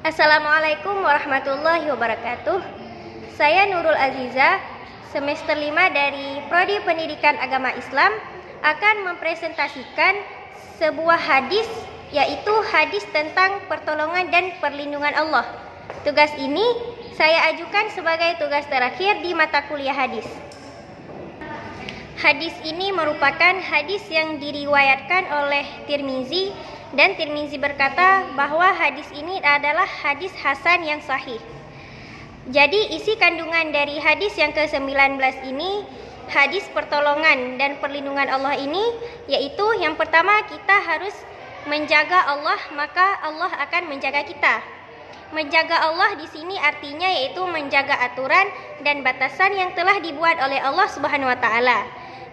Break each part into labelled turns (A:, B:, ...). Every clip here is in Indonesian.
A: Assalamualaikum warahmatullahi wabarakatuh. Saya Nurul Aziza, semester 5 dari Prodi Pendidikan Agama Islam, akan mempresentasikan sebuah hadis, yaitu hadis tentang pertolongan dan perlindungan Allah. Tugas ini saya ajukan sebagai tugas terakhir di mata kuliah hadis. Hadis ini merupakan hadis yang diriwayatkan oleh Tirmizi, dan Tirmizi berkata bahwa hadis ini adalah hadis hasan yang sahih. Jadi isi kandungan dari hadis yang ke-19 ini, hadis pertolongan dan perlindungan Allah ini, yaitu yang pertama, kita harus menjaga Allah, maka Allah akan menjaga kita. Menjaga Allah di sini artinya yaitu menjaga aturan dan batasan yang telah dibuat oleh Allah Subhanahu wa taala.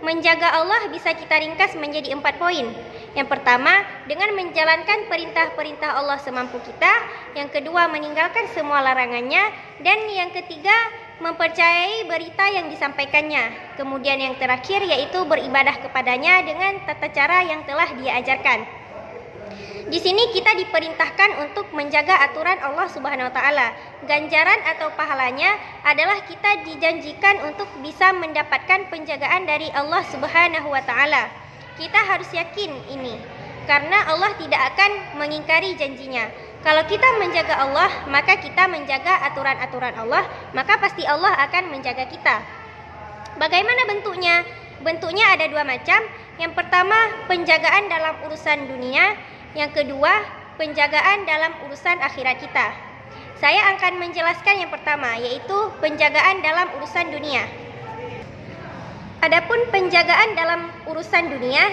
A: Menjaga Allah bisa kita ringkas menjadi 4 poin. Yang pertama, dengan menjalankan perintah-perintah Allah semampu kita. Yang kedua, meninggalkan semua larangannya. Dan yang ketiga, mempercayai berita yang disampaikannya. Kemudian yang terakhir yaitu beribadah kepadanya dengan tata cara yang telah Dia ajarkan. Di sini kita diperintahkan untuk menjaga aturan Allah Subhanahu wa taala. Ganjaran atau pahalanya adalah kita dijanjikan untuk bisa mendapatkan penjagaan dari Allah Subhanahu wa taala. Kita harus yakin ini, karena Allah tidak akan mengingkari janjinya. Kalau kita menjaga Allah, maka kita menjaga aturan-aturan Allah, maka pasti Allah akan menjaga kita. Bagaimana bentuknya? Bentuknya ada 2 macam. Yang pertama, penjagaan dalam urusan dunia. Yang kedua, penjagaan dalam urusan akhirat kita. Saya akan menjelaskan yang pertama, yaitu penjagaan dalam urusan dunia. Adapun penjagaan dalam urusan dunia,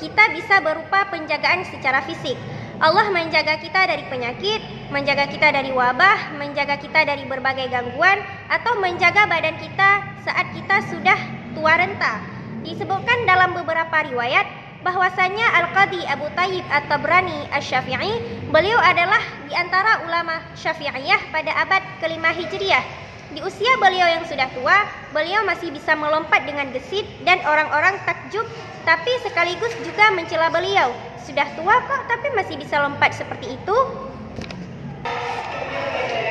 A: kita bisa berupa penjagaan secara fisik. Allah menjaga kita dari penyakit, menjaga kita dari wabah, menjaga kita dari berbagai gangguan, atau menjaga badan kita saat kita sudah tua renta. Disebutkan dalam beberapa riwayat bahwasanya Al-Qadhi Abu Tayyib At-Tabrani Asy-Syafi'i, beliau adalah di antara ulama Syafi'iyah pada abad ke-5 Hijriah. Di usia beliau yang sudah tua, beliau masih bisa melompat dengan gesit dan orang-orang takjub, tapi sekaligus juga mencela beliau. Sudah tua kok tapi masih bisa lompat seperti itu?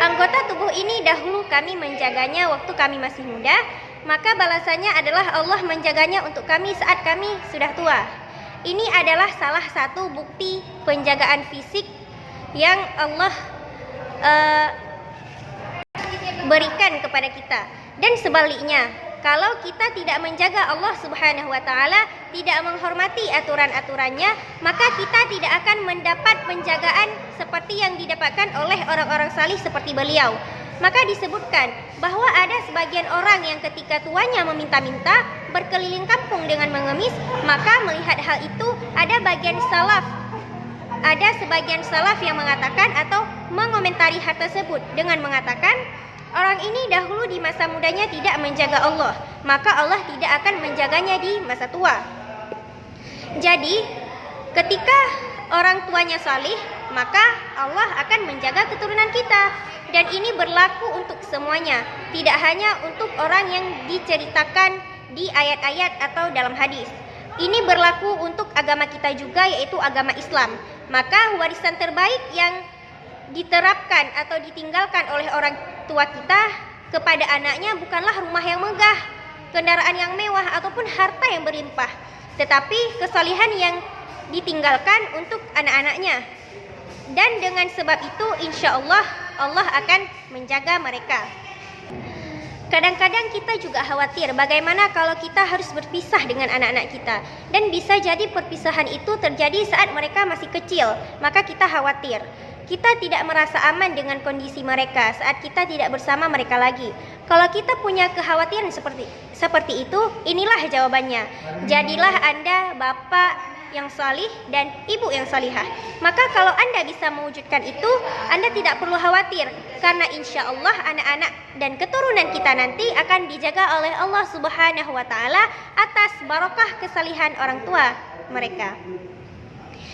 A: Anggota tubuh ini dahulu kami menjaganya waktu kami masih muda, maka balasannya adalah Allah menjaganya untuk kami saat kami sudah tua. Ini adalah salah satu bukti penjagaan fisik yang Allah berikan kepada kita. Dan sebaliknya, kalau kita tidak menjaga Allah Subhanahu wa taala, tidak menghormati aturan-aturannya, maka kita tidak akan mendapat penjagaan seperti yang didapatkan oleh orang-orang salih seperti beliau. Maka disebutkan bahwa ada sebagian orang yang ketika tuanya meminta-minta, berkeliling kampung dengan mengemis, maka melihat hal itu ada sebagian salaf yang mengatakan atau mengomentari hal tersebut dengan mengatakan, orang ini dahulu di masa mudanya tidak menjaga Allah, maka Allah tidak akan menjaganya di masa tua. Jadi, ketika orang tuanya salih, maka Allah akan menjaga keturunan kita. Dan ini berlaku untuk semuanya, tidak hanya untuk orang yang diceritakan di ayat-ayat atau dalam hadis. Ini berlaku untuk agama kita juga, yaitu agama Islam. Maka warisan terbaik yang diterapkan atau ditinggalkan oleh orang tua kita kepada anaknya bukanlah rumah yang megah, kendaraan yang mewah, ataupun harta yang berlimpah, tetapi kesalihan yang ditinggalkan untuk anak-anaknya. Dan dengan sebab itu insya Allah akan menjaga mereka. Kadang-kadang kita juga khawatir bagaimana kalau kita harus berpisah dengan anak-anak kita. Dan bisa jadi perpisahan itu terjadi saat mereka masih kecil. Maka kita khawatir. Kita tidak merasa aman dengan kondisi mereka saat kita tidak bersama mereka lagi. Kalau kita punya kekhawatiran seperti itu, inilah jawabannya. Jadilah Anda bapak yang salih dan ibu yang salihah. Maka kalau Anda bisa mewujudkan itu, Anda tidak perlu khawatir, karena insya Allah anak-anak dan keturunan kita nanti akan dijaga oleh Allah Subhanahu wa taala atas barokah kesalihan orang tua mereka.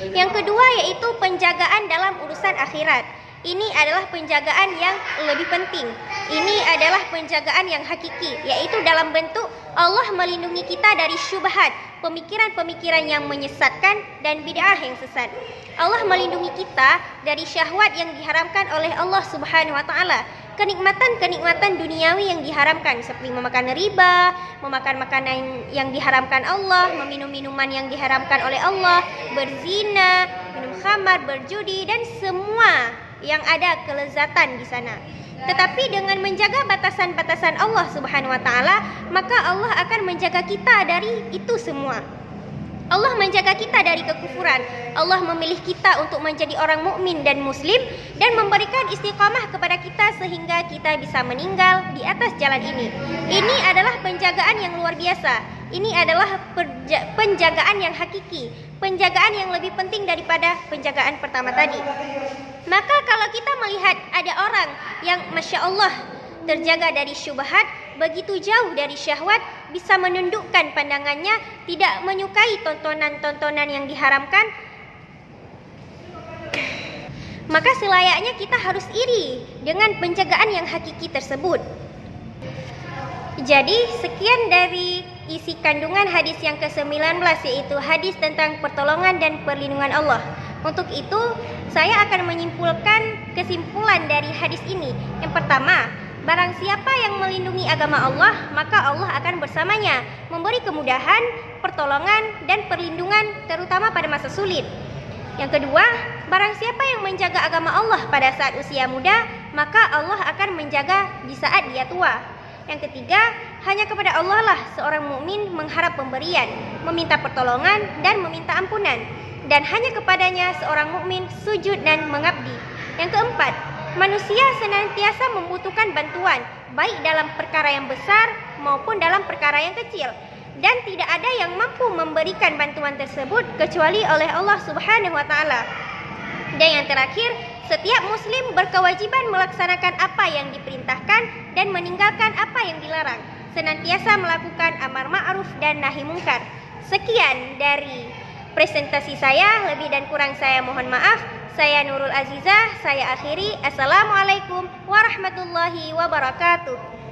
A: Yang kedua yaitu penjagaan dalam urusan akhirat. Ini adalah penjagaan yang lebih penting. Ini adalah penjagaan yang hakiki, yaitu dalam bentuk Allah melindungi kita dari syubhat, pemikiran-pemikiran yang menyesatkan dan bid'ah yang sesat. Allah melindungi kita dari syahwat yang diharamkan oleh Allah Subhanahu wa taala. Kenikmatan-kenikmatan duniawi yang diharamkan seperti memakan riba, memakan makanan yang diharamkan Allah, meminum minuman yang diharamkan oleh Allah, berzina, minum khamar, berjudi dan semua yang ada kelezatan di sana. Tetapi dengan menjaga batasan-batasan Allah Subhanahu wa taala, maka Allah akan menjaga kita dari itu semua. Allah menjaga kita dari kekufuran. Allah memilih kita untuk menjadi orang mukmin dan muslim dan memberikan istiqamah kepada kita sehingga kita bisa meninggal di atas jalan ini. Ini adalah penjagaan yang luar biasa. Ini adalah penjagaan yang hakiki, penjagaan yang lebih penting daripada penjagaan pertama tadi. Maka kalau kita melihat ada orang yang Masya Allah terjaga dari syubhat, begitu jauh dari syahwat, bisa menundukkan pandangannya, tidak menyukai tontonan-tontonan yang diharamkan, maka selayaknya kita harus iri dengan penjagaan yang hakiki tersebut. Jadi sekian dari isi kandungan hadis yang ke-19, yaitu hadis tentang pertolongan dan perlindungan Allah. Untuk itu saya akan menyimpulkan kesimpulan dari hadis ini. Yang pertama, barang siapa yang melindungi agama Allah, maka Allah akan bersamanya, memberi kemudahan, pertolongan, dan perlindungan terutama pada masa sulit. Yang kedua, barang siapa yang menjaga agama Allah pada saat usia muda, maka Allah akan menjaga di saat dia tua. Yang ketiga, hanya kepada Allah lah seorang mukmin mengharap pemberian, meminta pertolongan, dan meminta ampunan. Dan hanya kepadanya seorang mukmin sujud dan mengabdi. Yang keempat, manusia senantiasa membutuhkan bantuan, baik dalam perkara yang besar maupun dalam perkara yang kecil. Dan tidak ada yang mampu memberikan bantuan tersebut kecuali oleh Allah Subhanahu wa taala. Dan yang terakhir, setiap muslim berkewajiban melaksanakan apa yang diperintahkan dan meninggalkan apa yang dilarang. Senantiasa melakukan amar ma'ruf dan nahi mungkar. Sekian dari presentasi saya, lebih dan kurang saya mohon maaf. Saya Nurul Azizah, saya akhiri. Assalamualaikum warahmatullahi wabarakatuh.